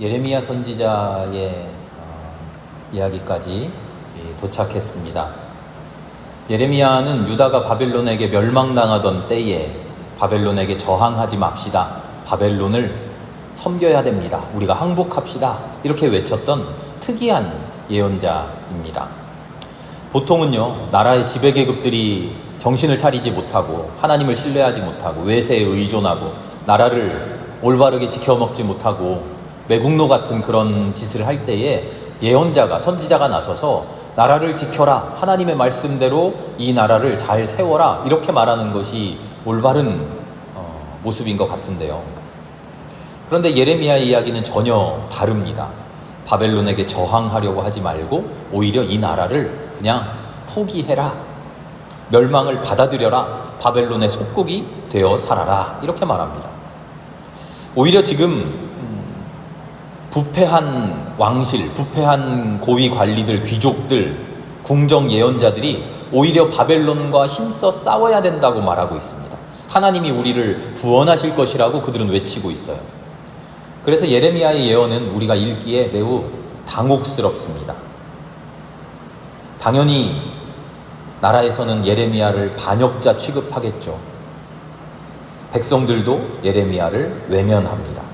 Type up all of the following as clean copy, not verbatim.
예레미야 선지자의 이야기까지 도착했습니다. 예레미야는 유다가 바벨론에게 멸망당하던 때에 바벨론에게 저항하지 맙시다. 바벨론을 섬겨야 됩니다. 우리가 항복합시다. 이렇게 외쳤던 특이한 예언자입니다. 보통은요, 나라의 지배계급들이 정신을 차리지 못하고 하나님을 신뢰하지 못하고 외세에 의존하고 나라를 올바르게 지켜먹지 못하고 매국노 같은 그런 짓을 할 때에 예언자가, 선지자가 나서서 나라를 지켜라, 하나님의 말씀대로 이 나라를 잘 세워라, 이렇게 말하는 것이 올바른 모습인 것 같은데요. 그런데 예레미야의 이야기는 전혀 다릅니다. 바벨론에게 저항하려고 하지 말고 오히려 이 나라를 그냥 포기해라, 멸망을 받아들여라, 바벨론의 속국이 되어 살아라, 이렇게 말합니다. 오히려 지금 부패한 왕실, 부패한 고위 관리들, 귀족들, 궁정 예언자들이 오히려 바벨론과 힘써 싸워야 된다고 말하고 있습니다. 하나님이 우리를 구원하실 것이라고 그들은 외치고 있어요. 그래서 예레미야의 예언은 우리가 읽기에 매우 당혹스럽습니다. 당연히 나라에서는 예레미야를 반역자 취급하겠죠. 백성들도 예레미야를 외면합니다.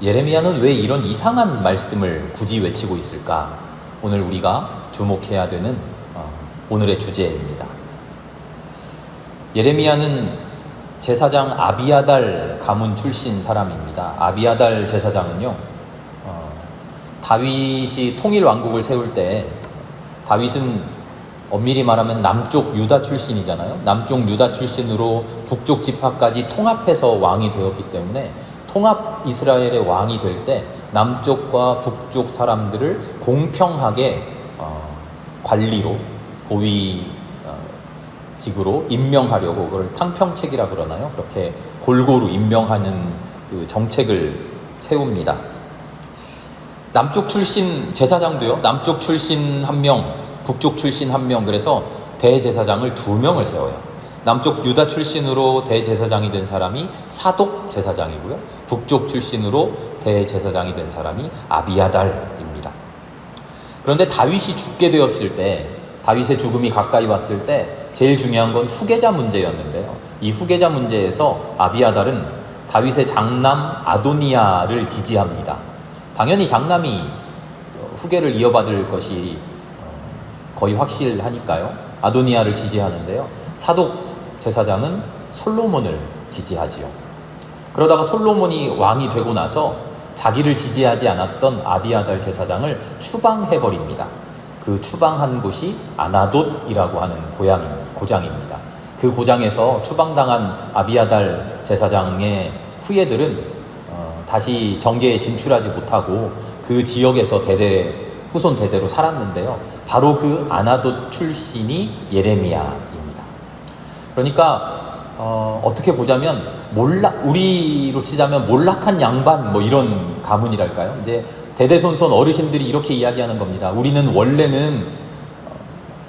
예레미야는 왜 이런 이상한 말씀을 굳이 외치고 있을까? 오늘 우리가 주목해야 되는 오늘의 주제입니다. 예레미야는 제사장 아비아달 가문 출신 사람입니다. 아비아달 제사장은요, 다윗이 통일 왕국을 세울 때, 다윗은 엄밀히 말하면 남쪽 유다 출신이잖아요. 남쪽 유다 출신으로 북쪽 지파까지 통합해서 왕이 되었기 때문에 통합 이스라엘의 왕이 될 때 남쪽과 북쪽 사람들을 공평하게 관리로, 고위직으로 임명하려고, 그걸 탕평책이라 그러나요? 그렇게 골고루 임명하는 그 정책을 세웁니다. 남쪽 출신 제사장도요, 남쪽 출신 1명, 북쪽 출신 1명, 그래서 대제사장을 2명을 세워요. 남쪽 유다 출신으로 대제사장이 된 사람이 사독 제사장이고요, 북쪽 출신으로 대제사장이 된 사람이 아비아달입니다. 그런데 다윗이 죽게 되었을 때, 다윗의 죽음이 가까이 왔을 때 제일 중요한 건 후계자 문제였는데요. 이 후계자 문제에서 아비아달은 다윗의 장남 아도니야를 지지합니다. 당연히 장남이 후계를 이어받을 것이 거의 확실하니까요. 아도니야를 지지하는데요. 사독 제사장은 솔로몬을 지지하지요. 그러다가 솔로몬이 왕이 되고 나서 자기를 지지하지 않았던 아비아달 제사장을 추방해버립니다. 그 추방한 곳이 아나돗이라고 하는 고장입니다. 그 고장에서 추방당한 아비아달 제사장의 후예들은 다시 정계에 진출하지 못하고 그 지역에서 후손 대대로 살았는데요. 바로 그 아나돗 출신이 예레미야입니다. 그러니까 어떻게 보자면 우리로 치자면 몰락한 양반, 뭐 이런 가문이랄까요. 이제 대대손손 어르신들이 이렇게 이야기하는 겁니다. 우리는 원래는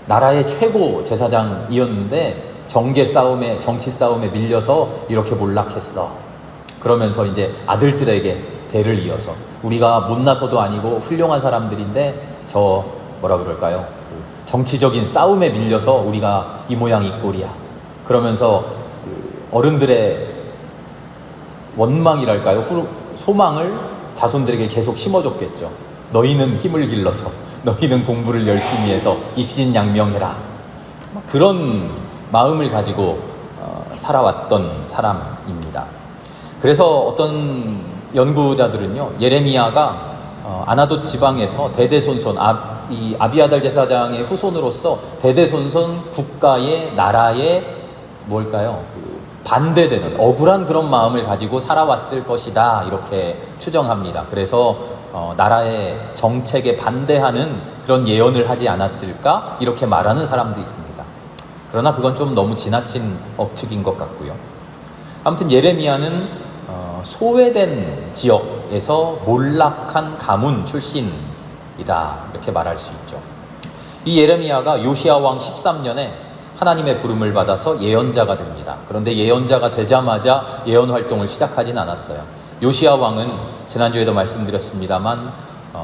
나라의 최고 제사장이었는데 정치 싸움에 밀려서 이렇게 몰락했어. 그러면서 이제 아들들에게 대를 이어서 우리가 못나서도 아니고 훌륭한 사람들인데 그 정치적인 싸움에 밀려서 우리가 이 모양 이 꼴이야. 그러면서 어른들의 원망이랄까요, 소망을 자손들에게 계속 심어줬겠죠. 너희는 힘을 길러서, 너희는 공부를 열심히 해서 입신양명해라. 그런 마음을 가지고 살아왔던 사람입니다. 그래서 어떤 연구자들은요, 예레미야가 아나돗 지방에서 대대손손 이 아비아달 제사장의 후손으로서 대대손손 국가의, 나라의 반대되는 억울한 그런 마음을 가지고 살아왔을 것이다, 이렇게 추정합니다. 그래서 나라의 정책에 반대하는 그런 예언을 하지 않았을까, 이렇게 말하는 사람도 있습니다. 그러나 그건 좀 너무 지나친 억측인 것 같고요. 아무튼 예레미야는 소외된 지역에서 몰락한 가문 출신이다, 이렇게 말할 수 있죠. 이 예레미야가 요시야 왕 13년에 하나님의 부름을 받아서 예언자가 됩니다. 그런데 예언자가 되자마자 예언 활동을 시작하진 않았어요. 요시야 왕은 지난주에도 말씀드렸습니다만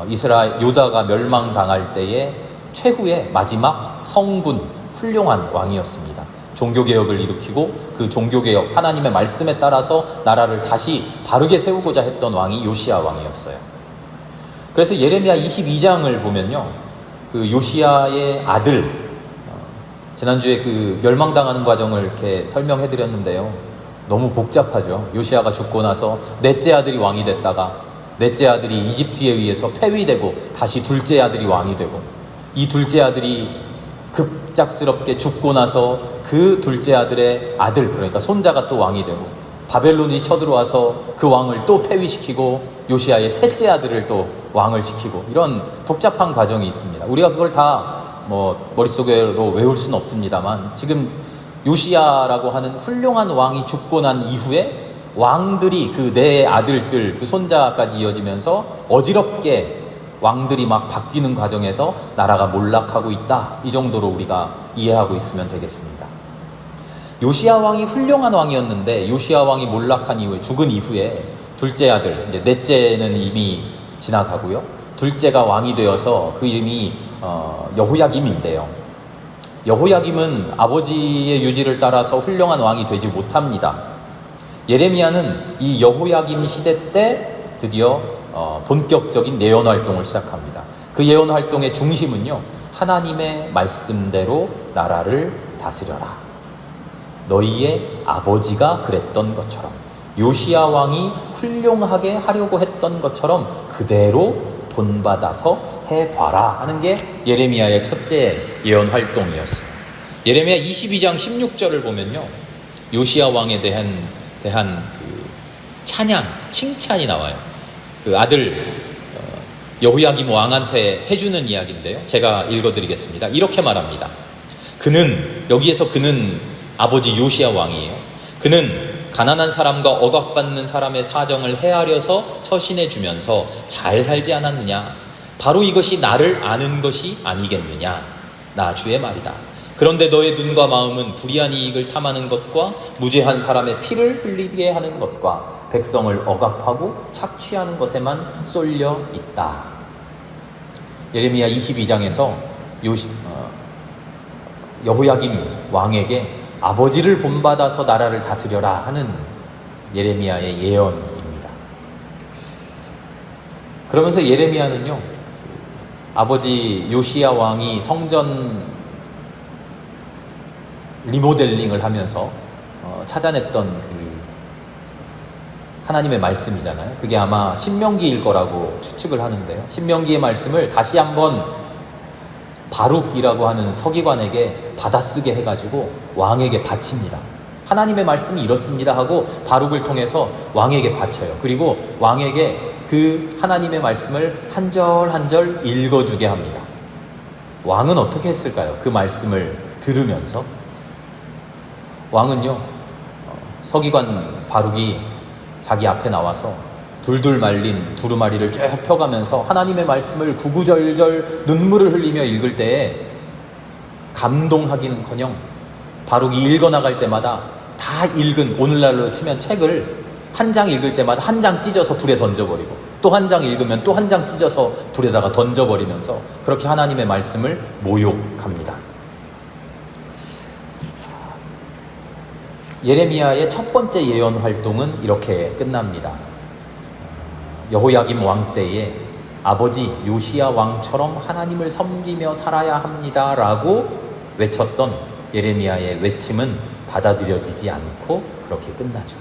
이스라엘 유다가 멸망당할 때에 최후의 마지막 성군 훌륭한 왕이었습니다. 종교개혁을 일으키고 그 종교개혁 하나님의 말씀에 따라서 나라를 다시 바르게 세우고자 했던 왕이 요시야 왕이었어요. 그래서 예레미야 22장을 보면요, 그 요시야의 아들, 지난주에 그 멸망당하는 과정을 이렇게 설명해 드렸는데요, 너무 복잡하죠. 요시야가 죽고 나서 넷째 아들이 왕이 됐다가 넷째 아들이 이집트에 의해서 폐위되고 다시 둘째 아들이 왕이 되고, 이 둘째 아들이 급작스럽게 죽고 나서 그 둘째 아들의 아들, 그러니까 손자가 또 왕이 되고, 바벨론이 쳐들어와서 그 왕을 또 폐위시키고 요시야의 셋째 아들을 또 왕을 시키고, 이런 복잡한 과정이 있습니다. 우리가 그걸 다 머릿속으로 외울 수는 없습니다만, 지금 요시야라고 하는 훌륭한 왕이 죽고 난 이후에 왕들이 그 네 아들들, 그 손자까지 이어지면서 어지럽게 왕들이 막 바뀌는 과정에서 나라가 몰락하고 있다, 이 정도로 우리가 이해하고 있으면 되겠습니다. 요시야 왕이 훌륭한 왕이었는데 요시야 왕이 몰락한 이후에, 죽은 이후에 둘째 아들, 이제 넷째는 이미 지나가고요, 둘째가 왕이 되어서 그 이름이 여호야김인데요. 여호야김은 아버지의 유지를 따라서 훌륭한 왕이 되지 못합니다. 예레미야는 이 여호야김 시대 때 드디어 본격적인 예언 활동을 시작합니다. 그 예언 활동의 중심은요, 하나님의 말씀대로 나라를 다스려라, 너희의 아버지가 그랬던 것처럼, 요시야 왕이 훌륭하게 하려고 했던 것처럼 그대로 본받아서 해봐라 하는 게 예레미야의 첫째 예언 활동이었어요. 예레미야 22장 16절을 보면요, 요시야 왕에 대한 그 찬양, 칭찬이 나와요. 그 아들 여호야김 왕한테 해주는 이야기인데요, 제가 읽어드리겠습니다. 이렇게 말합니다. 여기에서 그는 아버지 요시야 왕이에요. 그는 가난한 사람과 억압받는 사람의 사정을 헤아려서 처신해 주면서 잘 살지 않았느냐? 바로 이것이 나를 아는 것이 아니겠느냐? 나 주의 말이다. 그런데 너의 눈과 마음은 불의한 이익을 탐하는 것과 무죄한 사람의 피를 흘리게 하는 것과 백성을 억압하고 착취하는 것에만 쏠려 있다. 예레미야 22장에서 여호야김 왕에게 아버지를 본받아서 나라를 다스려라 하는 예레미야의 예언입니다. 그러면서 예레미야는요, 아버지 요시야 왕이 성전 리모델링을 하면서 찾아냈던 그 하나님의 말씀이잖아요. 그게 아마 신명기일 거라고 추측을 하는데요, 신명기의 말씀을 다시 한번 바룩이라고 하는 서기관에게 받아쓰게 해가지고 왕에게 바칩니다. 하나님의 말씀이 이렇습니다 하고 바룩을 통해서 왕에게 바쳐요. 그리고 왕에게 그 하나님의 말씀을 한 절 한 절 읽어주게 합니다. 왕은 어떻게 했을까요? 그 말씀을 들으면서 왕은요, 서기관 바룩이 자기 앞에 나와서 둘둘 말린 두루마리를 쭉 펴가면서 하나님의 말씀을 구구절절 눈물을 흘리며 읽을 때에 감동하기는커녕 바룩이 읽어나갈 때마다 다 읽은, 오늘날로 치면 책을 한 장 읽을 때마다 한 장 찢어서 불에 던져버리고 또 한 장 읽으면 또 한 장 찢어서 불에다가 던져버리면서 그렇게 하나님의 말씀을 모욕합니다. 예레미야의 첫 번째 예언 활동은 이렇게 끝납니다. 여호야김 왕 때에 아버지 요시야 왕처럼 하나님을 섬기며 살아야 합니다 라고 외쳤던 예레미야의 외침은 받아들여지지 않고 그렇게 끝나죠.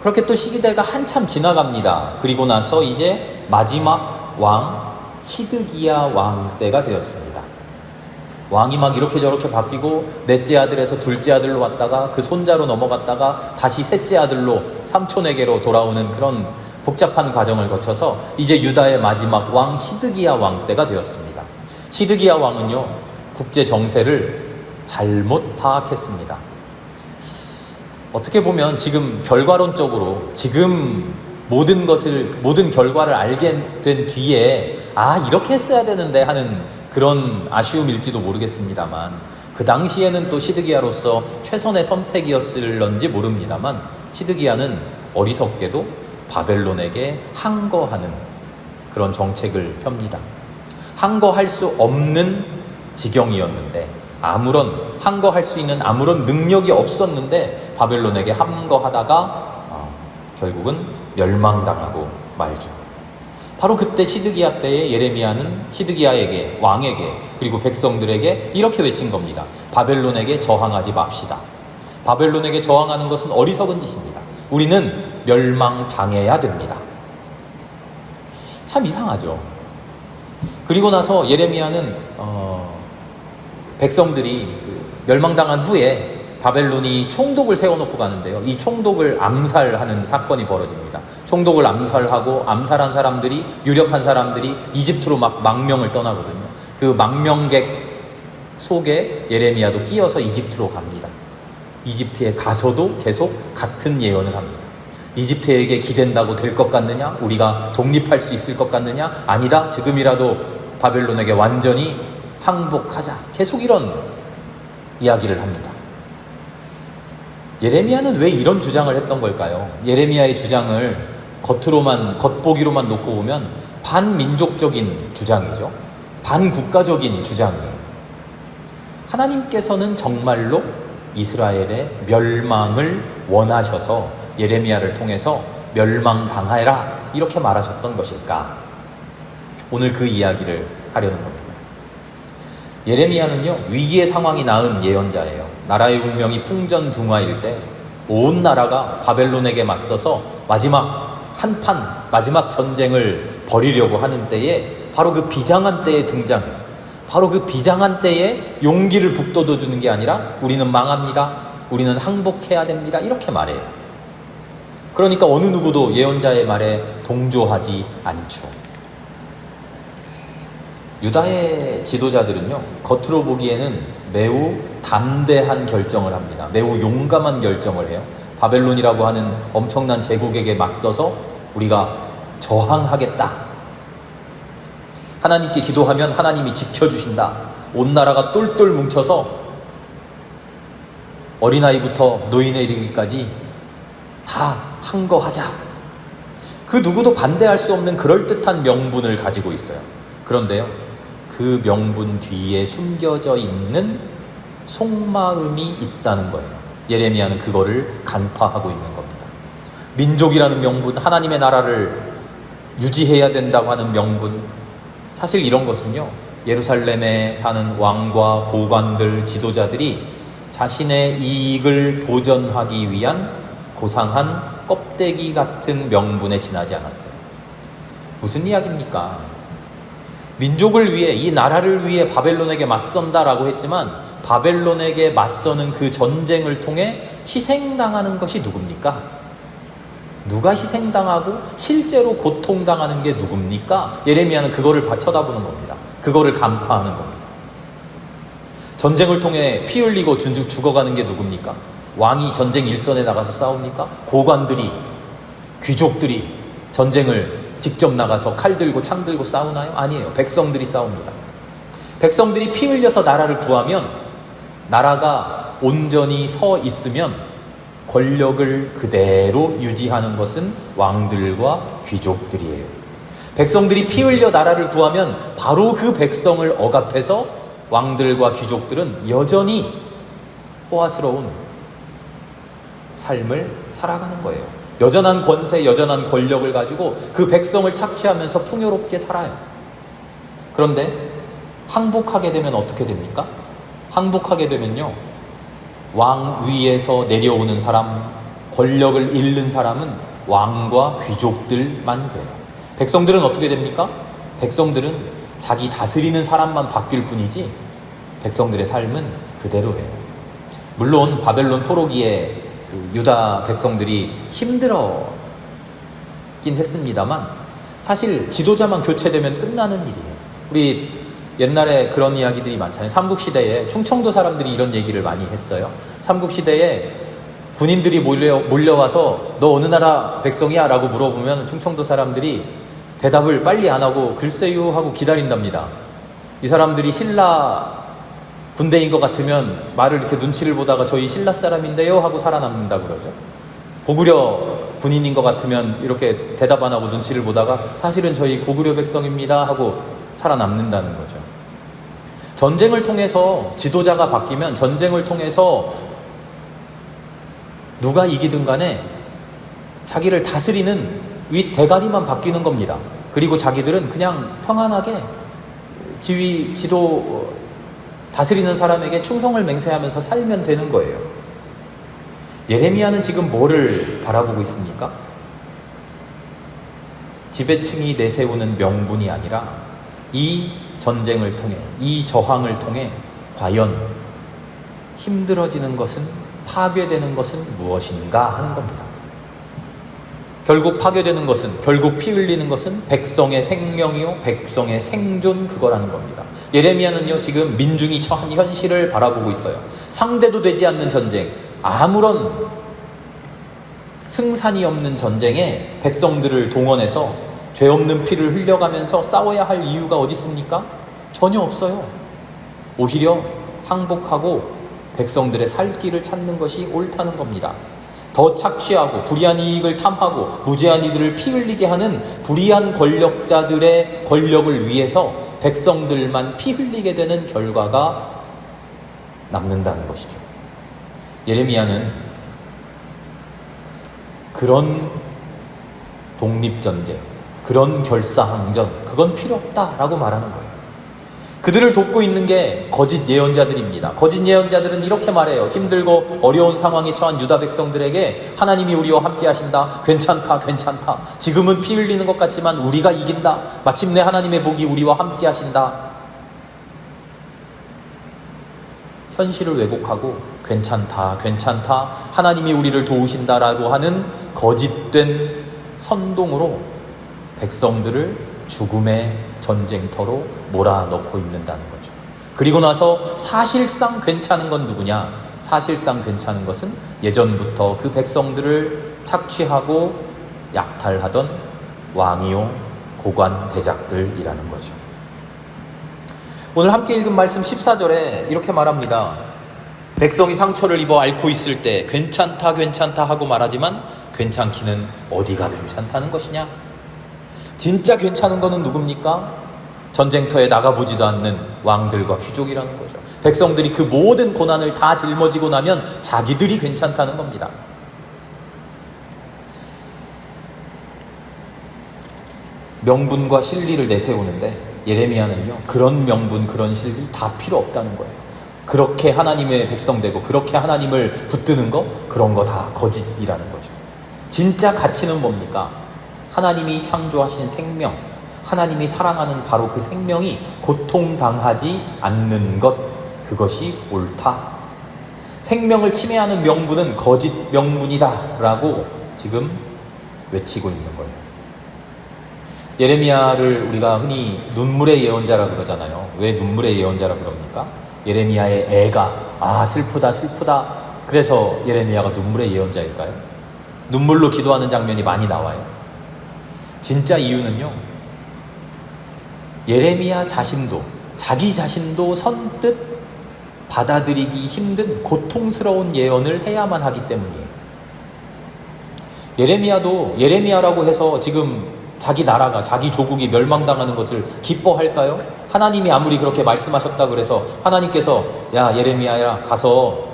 그렇게 또 시기대가 한참 지나갑니다. 그리고 나서 이제 마지막 왕 시드기야 왕 때가 되었습니다. 왕이 막 이렇게 저렇게 바뀌고 넷째 아들에서 둘째 아들로 왔다가 그 손자로 넘어갔다가 다시 셋째 아들로 삼촌에게로 돌아오는 그런 복잡한 과정을 거쳐서 이제 유다의 마지막 왕 시드기야 왕 때가 되었습니다. 시드기야 왕은요, 국제 정세를 잘못 파악했습니다. 어떻게 보면 지금 결과론적으로 지금 모든 결과를 알게 된 뒤에 이렇게 했어야 되는데 하는 그런 아쉬움일지도 모르겠습니다만, 그 당시에는 또 시드기야로서 최선의 선택이었을런지 모릅니다만, 시드기야는 어리석게도 바벨론에게 항거하는 그런 정책을 펴니다. 항거할 수 없는 지경이었는데, 아무런 항거할 수 있는 아무런 능력이 없었는데 바벨론에게 항거하다가 결국은 멸망당하고 말죠. 바로 그때 시드기야 때에 예레미야는 시드기야에게, 왕에게, 그리고 백성들에게 이렇게 외친 겁니다. 바벨론에게 저항하지 맙시다. 바벨론에게 저항하는 것은 어리석은 짓입니다. 우리는 멸망당해야 됩니다. 참 이상하죠. 그리고 나서 예레미야는 백성들이 멸망당한 후에 바벨론이 총독을 세워놓고 가는데요. 이 총독을 암살하는 사건이 벌어집니다. 총독을 암살하고 암살한 사람들이, 유력한 사람들이 이집트로 막 망명을 떠나거든요. 그 망명객 속에 예레미야도 끼어서 이집트로 갑니다. 이집트에 가서도 계속 같은 예언을 합니다. 이집트에게 기댄다고 될 것 같느냐? 우리가 독립할 수 있을 것 같느냐? 아니다. 지금이라도 바벨론에게 완전히 항복하자. 계속 이런 이야기를 합니다. 예레미야는 왜 이런 주장을 했던 걸까요? 예레미야의 주장을 겉보기로만 놓고 보면 반민족적인 주장이죠. 반국가적인 주장이에요. 하나님께서는 정말로 이스라엘의 멸망을 원하셔서 예레미야를 통해서 멸망당하라 이렇게 말하셨던 것일까? 오늘 그 이야기를 하려는 겁니다. 예레미야는요, 위기의 상황이 낳은 예언자예요. 나라의 운명이 풍전등화일 때 온 나라가 바벨론에게 맞서서 마지막 한판, 마지막 전쟁을 벌이려고 하는 때에 바로 그 비장한 때에 등장해요. 바로 그 비장한 때에 용기를 북돋워주는 게 아니라 우리는 망합니다. 우리는 항복해야 됩니다. 이렇게 말해요. 그러니까 어느 누구도 예언자의 말에 동조하지 않죠. 유다의 지도자들은요, 겉으로 보기에는 매우 담대한 결정을 합니다. 매우 용감한 결정을 해요. 바벨론이라고 하는 엄청난 제국에게 맞서서 우리가 저항하겠다. 하나님께 기도하면 하나님이 지켜주신다. 온 나라가 똘똘 뭉쳐서 어린아이부터 노인에 이르기까지 다 항거하자. 그 누구도 반대할 수 없는 그럴듯한 명분을 가지고 있어요. 그런데요, 그 명분 뒤에 숨겨져 있는 속마음이 있다는 거예요. 예레미야는 그거를 간파하고 있는 겁니다. 민족이라는 명분, 하나님의 나라를 유지해야 된다고 하는 명분, 사실 이런 것은요, 예루살렘에 사는 왕과 고관들, 지도자들이 자신의 이익을 보전하기 위한 고상한 껍데기 같은 명분에 지나지 않았어요. 무슨 이야기입니까? 민족을 위해, 이 나라를 위해 바벨론에게 맞선다라고 했지만 바벨론에게 맞서는 그 전쟁을 통해 희생당하는 것이 누굽니까? 누가 희생당하고 실제로 고통당하는 게 누굽니까? 예레미야는 그거를 쳐다보는 겁니다. 그거를 간파하는 겁니다. 전쟁을 통해 피 흘리고 죽어가는 게 누굽니까? 왕이 전쟁 일선에 나가서 싸웁니까? 고관들이, 귀족들이 전쟁을 직접 나가서 칼 들고 창 들고 싸우나요? 아니에요. 백성들이 싸웁니다. 백성들이 피 흘려서 나라를 구하면, 나라가 온전히 서 있으면 권력을 그대로 유지하는 것은 왕들과 귀족들이에요. 백성들이 피 흘려 나라를 구하면 바로 그 백성을 억압해서 왕들과 귀족들은 여전히 호화스러운 삶을 살아가는 거예요. 여전한 권세, 여전한 권력을 가지고 그 백성을 착취하면서 풍요롭게 살아요. 그런데 항복하게 되면 어떻게 됩니까? 항복하게 되면요, 왕 위에서 내려오는 사람, 권력을 잃는 사람은 왕과 귀족들만 그래요. 백성들은 어떻게 됩니까? 백성들은 자기 다스리는 사람만 바뀔 뿐이지 백성들의 삶은 그대로예요. 물론 바벨론 포로기에 유다 백성들이 힘들었긴 했습니다만 사실 지도자만 교체되면 끝나는 일이에요. 우리 옛날에 그런 이야기들이 많잖아요. 삼국시대에 충청도 사람들이 이런 얘기를 많이 했어요. 삼국시대에 군인들이 몰려와서 너 어느 나라 백성이야? 라고 물어보면 충청도 사람들이 대답을 빨리 안 하고 글쎄요 하고 기다린답니다. 이 사람들이 신라 군대인 것 같으면 말을 이렇게 눈치를 보다가 저희 신라 사람인데요 하고 살아남는다 그러죠. 군인인 것 같으면 이렇게 대답 안 하고 눈치를 보다가 사실은 저희 고구려 백성입니다 하고 살아남는다는 거죠. 전쟁을 통해서 지도자가 바뀌면 전쟁을 통해서 누가 이기든 간에 자기를 다스리는 윗 대가리만 바뀌는 겁니다. 그리고 자기들은 그냥 평안하게 지도 다스리는 사람에게 충성을 맹세하면서 살면 되는 거예요. 예레미야는 지금 뭐를 바라보고 있습니까? 지배층이 내세우는 명분이 아니라 이 전쟁을 통해, 이 저항을 통해 과연 힘들어지는 것은, 파괴되는 것은 무엇인가 하는 겁니다. 결국 파괴되는 것은, 결국 피 흘리는 것은 백성의 생명이요 백성의 생존, 그거라는 겁니다. 예레미야는요 지금 민중이 처한 현실을 바라보고 있어요. 상대도 되지 않는 전쟁, 아무런 승산이 없는 전쟁에 백성들을 동원해서 죄 없는 피를 흘려가면서 싸워야 할 이유가 어디 있습니까? 전혀 없어요. 오히려 항복하고 백성들의 살 길을 찾는 것이 옳다는 겁니다. 더 착취하고 불의한 이익을 탐하고 무죄한 이들을 피 흘리게 하는 불의한 권력자들의 권력을 위해서 백성들만 피 흘리게 되는 결과가 남는다는 것이죠. 예레미야는 그런 독립전쟁, 그런 결사항전, 그건 필요 없다라고 말하는 거예요. 그들을 돕고 있는 게 거짓 예언자들입니다. 거짓 예언자들은 이렇게 말해요. 힘들고 어려운 상황에 처한 유다 백성들에게 하나님이 우리와 함께 하신다. 괜찮다, 괜찮다. 지금은 피 흘리는 것 같지만 우리가 이긴다. 마침내 하나님의 복이 우리와 함께 하신다. 현실을 왜곡하고 괜찮다, 괜찮다. 하나님이 우리를 도우신다라고 하는 거짓된 선동으로 백성들을 죽음의 전쟁터로 몰아넣고 있는다는 거죠. 그리고 나서 사실상 괜찮은 건 누구냐? 사실상 괜찮은 것은 예전부터 그 백성들을 착취하고 약탈하던 왕이요 고관 대작들이라는 거죠. 오늘 함께 읽은 말씀 14절에 이렇게 말합니다. 백성이 상처를 입어 앓고 있을 때 괜찮다 괜찮다 하고 말하지만 괜찮기는 어디가 괜찮다는 것이냐? 진짜 괜찮은 것은 누굽니까? 전쟁터에 나가보지도 않는 왕들과 귀족이라는 거죠. 백성들이 그 모든 고난을 다 짊어지고 나면 자기들이 괜찮다는 겁니다. 명분과 진리를 내세우는데 예레미야는요 그런 명분, 그런 진리 다 필요 없다는 거예요. 그렇게 하나님의 백성 되고 그렇게 하나님을 붙드는 거, 그런 거 다 거짓이라는 거죠. 진짜 가치는 뭡니까? 하나님이 창조하신 생명, 하나님이 사랑하는 바로 그 생명이 고통당하지 않는 것, 그것이 옳다. 생명을 침해하는 명분은 거짓 명분이다 라고 지금 외치고 있는 거예요. 예레미야를 우리가 흔히 눈물의 예언자라 그러잖아요. 왜 눈물의 예언자라 그럽니까? 예레미야의 애가 슬프다 슬프다, 그래서 예레미야가 눈물의 예언자일까요? 눈물로 기도하는 장면이 많이 나와요. 진짜 이유는요, 예레미야 자신도, 자기 자신도 선뜻 받아들이기 힘든 고통스러운 예언을 해야만 하기 때문이에요. 예레미야도 예레미야라고 해서 지금 자기 나라가, 자기 조국이 멸망당하는 것을 기뻐할까요? 하나님이 아무리 그렇게 말씀하셨다 그래서 하나님께서 야 예레미야야 가서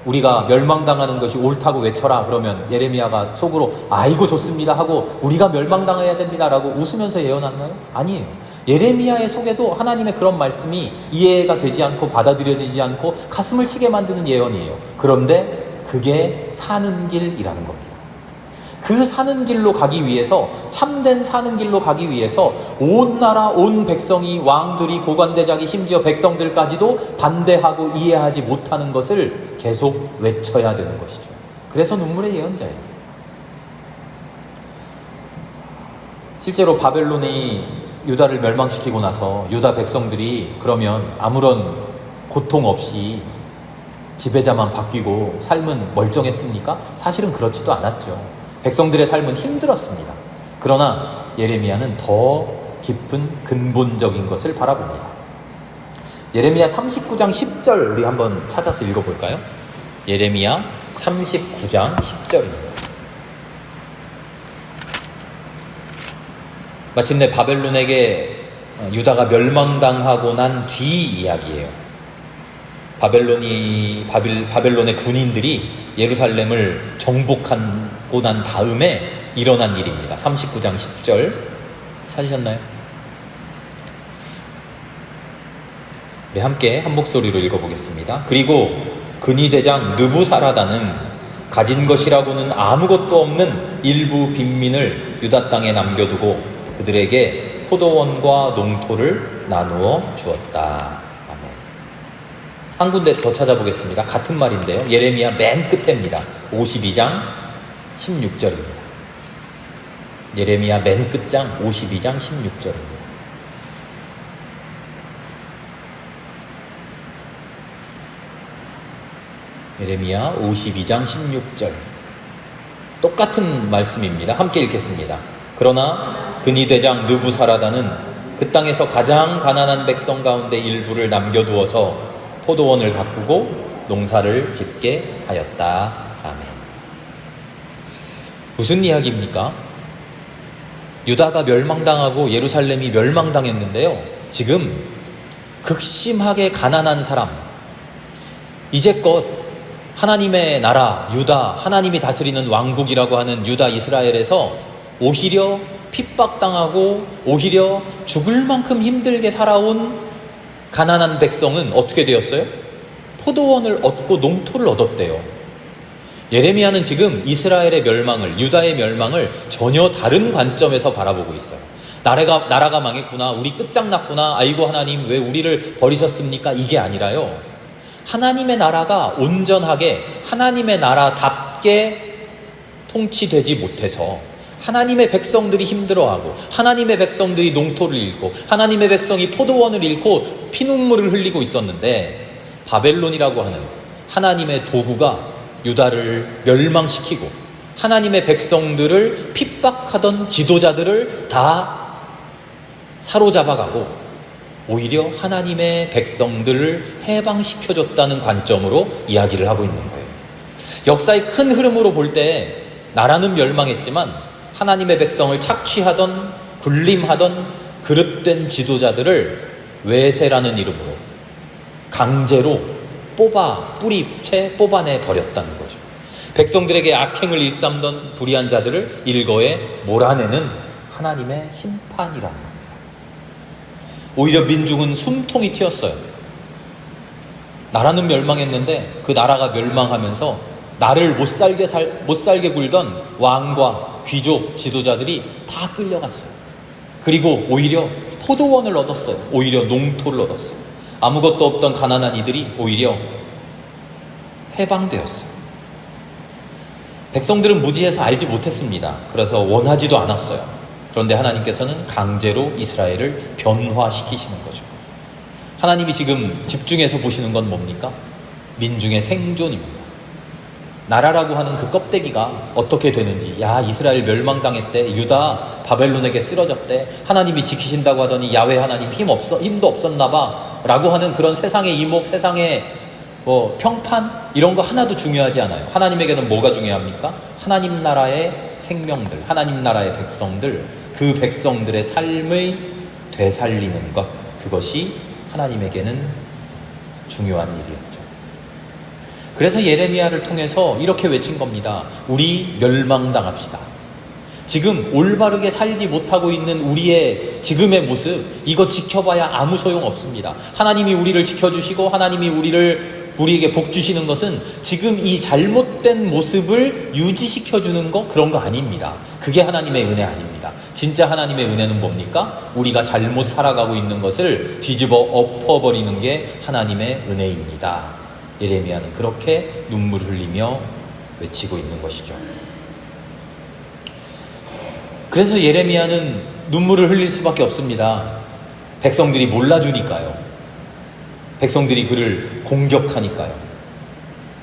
우리가 멸망당하는 것이 옳다고 외쳐라 그러면 예레미야가 속으로 아이고 좋습니다 하고 우리가 멸망당해야 됩니다 라고 웃으면서 예언하나요? 아니에요. 예레미야의 속에도 하나님의 그런 말씀이 이해가 되지 않고 받아들여지지 않고 가슴을 치게 만드는 예언이에요. 그런데 그게 사는 길이라는 겁니다. 그 사는 길로 가기 위해서, 참된 사는 길로 가기 위해서 온 나라, 온 백성이, 왕들이, 고관대작이, 심지어 백성들까지도 반대하고 이해하지 못하는 것을 계속 외쳐야 되는 것이죠. 그래서 눈물의 예언자예요. 실제로 바벨론이 유다를 멸망시키고 나서 유다 백성들이 그러면 아무런 고통 없이 지배자만 바뀌고 삶은 멀쩡했습니까? 사실은 그렇지도 않았죠. 백성들의 삶은 힘들었습니다. 그러나 예레미야는 더 깊은 근본적인 것을 바라봅니다. 예레미야 39장 10절 우리 한번 찾아서 읽어볼까요? 예레미야 39장 10절입니다. 마침내 바벨론에게 유다가 멸망당하고 난 뒤 이야기예요. 바벨론의 군인들이 예루살렘을 정복하고 난 다음에 일어난 일입니다. 39장 10절 찾으셨나요? 네, 함께 한 목소리로 읽어보겠습니다. 그리고 근위대장 느부사라다는 가진 것이라고는 아무것도 없는 일부 빈민을 유다 땅에 남겨두고 그들에게 포도원과 농토를 나누어 주었다. 아멘. 한 군데 더 찾아보겠습니다. 같은 말인데요. 예레미야 맨 끝에입니다. 52장 16절입니다. 예레미야 맨 끝장 52장 16절입니다. 예레미야 52장 16절 똑같은 말씀입니다. 함께 읽겠습니다. 그러나 근위대장 느부사라다는 그 땅에서 가장 가난한 백성 가운데 일부를 남겨두어서 포도원을 가꾸고 농사를 짓게 하였다. 아멘. 무슨 이야기입니까? 유다가 멸망당하고 예루살렘이 멸망당했는데요. 지금 극심하게 가난한 사람, 이제껏 하나님의 나라 유다, 하나님이 다스리는 왕국이라고 하는 유다 이스라엘에서 오히려 핍박당하고 오히려 죽을 만큼 힘들게 살아온 가난한 백성은 어떻게 되었어요? 포도원을 얻고 농토를 얻었대요. 예레미야는 지금 이스라엘의 멸망을, 유다의 멸망을 전혀 다른 관점에서 바라보고 있어요. 나라가 망했구나, 우리 끝장났구나, 아이고 하나님 왜 우리를 버리셨습니까? 이게 아니라요, 하나님의 나라가 온전하게 하나님의 나라답게 통치되지 못해서 하나님의 백성들이 힘들어하고 하나님의 백성들이 농토를 잃고 하나님의 백성이 포도원을 잃고 피눈물을 흘리고 있었는데, 바벨론이라고 하는 하나님의 도구가 유다를 멸망시키고 하나님의 백성들을 핍박하던 지도자들을 다 사로잡아가고 오히려 하나님의 백성들을 해방시켜줬다는 관점으로 이야기를 하고 있는 거예요. 역사의 큰 흐름으로 볼 때 나라는 멸망했지만 하나님의 백성을 착취하던 군림하던 그릇된 지도자들을 외세라는 이름으로 강제로 뿌리채 뽑아내 버렸다는 거죠. 백성들에게 악행을 일삼던 불의한 자들을 일거에 몰아내는 하나님의 심판이라는 겁니다. 오히려 민중은 숨통이 튀었어요. 나라는 멸망했는데 그 나라가 멸망하면서 나를 못 살게 굴던 왕과 귀족 지도자들이 다 끌려갔어요. 그리고 오히려 포도원을 얻었어요. 오히려 농토를 얻었어요. 아무것도 없던 가난한 이들이 오히려 해방되었어요. 백성들은 무지해서 알지 못했습니다. 그래서 원하지도 않았어요. 그런데 하나님께서는 강제로 이스라엘을 변화시키시는 거죠. 하나님이 지금 집중해서 보시는 건 뭡니까? 민중의 생존입니다. 나라라고 하는 그 껍데기가 어떻게 되는지, 야, 이스라엘 멸망당했대, 유다 바벨론에게 쓰러졌대, 하나님이 지키신다고 하더니 야훼 하나님 힘도 없었나 봐 라고 하는 그런 세상의 이목, 세상의 평판, 이런 거 하나도 중요하지 않아요. 하나님에게는 뭐가 중요합니까? 하나님 나라의 생명들, 하나님 나라의 백성들, 그 백성들의 삶을 되살리는 것, 그것이 하나님에게는 중요한 일이었죠. 그래서 예레미야를 통해서 이렇게 외친 겁니다. 우리 멸망당합시다. 지금 올바르게 살지 못하고 있는 우리의 지금의 모습, 이거 지켜봐야 아무 소용 없습니다. 하나님이 우리를 지켜주시고 하나님이 우리에게 복 주시는 것은 지금 이 잘못된 모습을 유지시켜주는 거, 그런 거 아닙니다. 그게 하나님의 은혜 아닙니다. 진짜 하나님의 은혜는 뭡니까? 우리가 잘못 살아가고 있는 것을 뒤집어 엎어버리는 게 하나님의 은혜입니다. 예레미야는 그렇게 눈물을 흘리며 외치고 있는 것이죠. 그래서 예레미야는 눈물을 흘릴 수밖에 없습니다. 백성들이 몰라주니까요. 백성들이 그를 공격하니까요.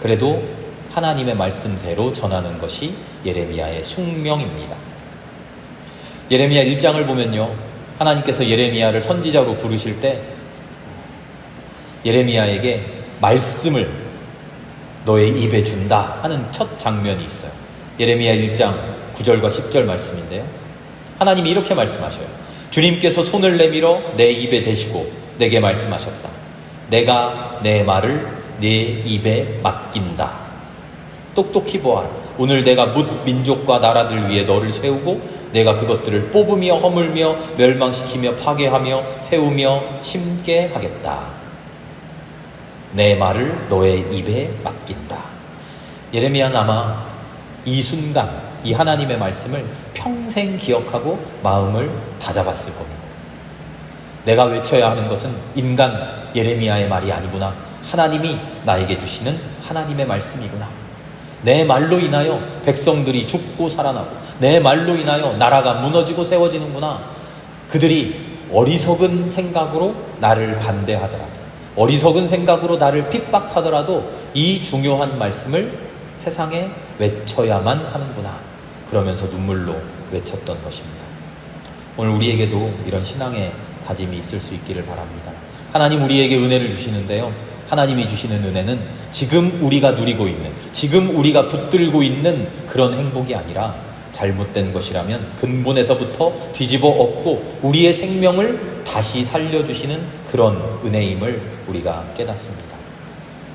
그래도 하나님의 말씀대로 전하는 것이 예레미야의 숙명입니다. 예레미야 1장을 보면요, 하나님께서 예레미야를 선지자로 부르실 때 예레미야에게 말씀을 너의 입에 준다 하는 첫 장면이 있어요. 예레미야 1장 9절과 10절 말씀인데요, 하나님이 이렇게 말씀하셔요. 주님께서 손을 내밀어 내 입에 대시고 내게 말씀하셨다. 내가 내 말을 네 입에 맡긴다. 똑똑히 보아라. 오늘 내가 뭇 민족과 나라들 위해 너를 세우고 내가 그것들을 뽑으며 허물며 멸망시키며 파괴하며 세우며 심게 하겠다. 내 말을 너의 입에 맡긴다. 예레미야는 아마 이 순간 이 하나님의 말씀을 평생 기억하고 마음을 다잡았을 겁니다. 내가 외쳐야 하는 것은 인간 예레미야의 말이 아니구나. 하나님이 나에게 주시는 하나님의 말씀이구나. 내 말로 인하여 백성들이 죽고 살아나고 내 말로 인하여 나라가 무너지고 세워지는구나. 그들이 어리석은 생각으로 나를 반대하더라도, 어리석은 생각으로 나를 핍박하더라도 이 중요한 말씀을 세상에 외쳐야만 하는구나. 그러면서 눈물로 외쳤던 것입니다. 오늘 우리에게도 이런 신앙의 다짐이 있을 수 있기를 바랍니다. 하나님 우리에게 은혜를 주시는데요, 하나님이 주시는 은혜는 지금 우리가 누리고 있는, 지금 우리가 붙들고 있는 그런 행복이 아니라 잘못된 것이라면 근본에서부터 뒤집어 엎고 우리의 생명을 다시 살려주시는 그런 은혜임을 우리가 깨닫습니다.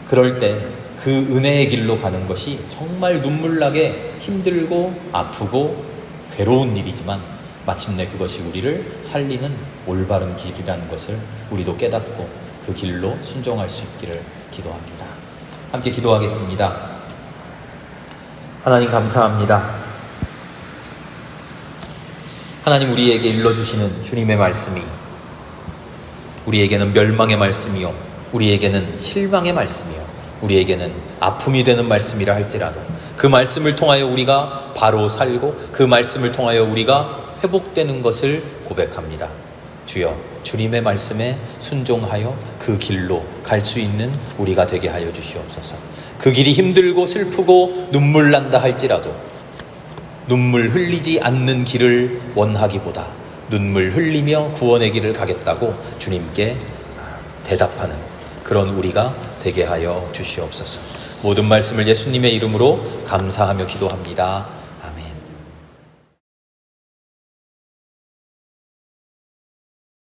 그럴 때 그 은혜의 길로 가는 것이 정말 눈물나게 힘들고 아프고 괴로운 일이지만 마침내 그것이 우리를 살리는 올바른 길이라는 것을 우리도 깨닫고 그 길로 순종할 수 있기를 기도합니다. 함께 기도하겠습니다. 하나님 감사합니다. 하나님 우리에게 일러주시는 주님의 말씀이 우리에게는 멸망의 말씀이요, 우리에게는 실망의 말씀이요, 우리에게는 아픔이 되는 말씀이라 할지라도 그 말씀을 통하여 우리가 바로 살고 그 말씀을 통하여 우리가 회복되는 것을 고백합니다. 주여, 주님의 말씀에 순종하여 그 길로 갈 수 있는 우리가 되게 하여 주시옵소서. 그 길이 힘들고 슬프고 눈물 난다 할지라도 눈물 흘리지 않는 길을 원하기보다 눈물 흘리며 구원의 길을 가겠다고 주님께 대답하는 그런 우리가 되게 하여 주시옵소서. 모든 말씀을 예수님의 이름으로 감사하며 기도합니다.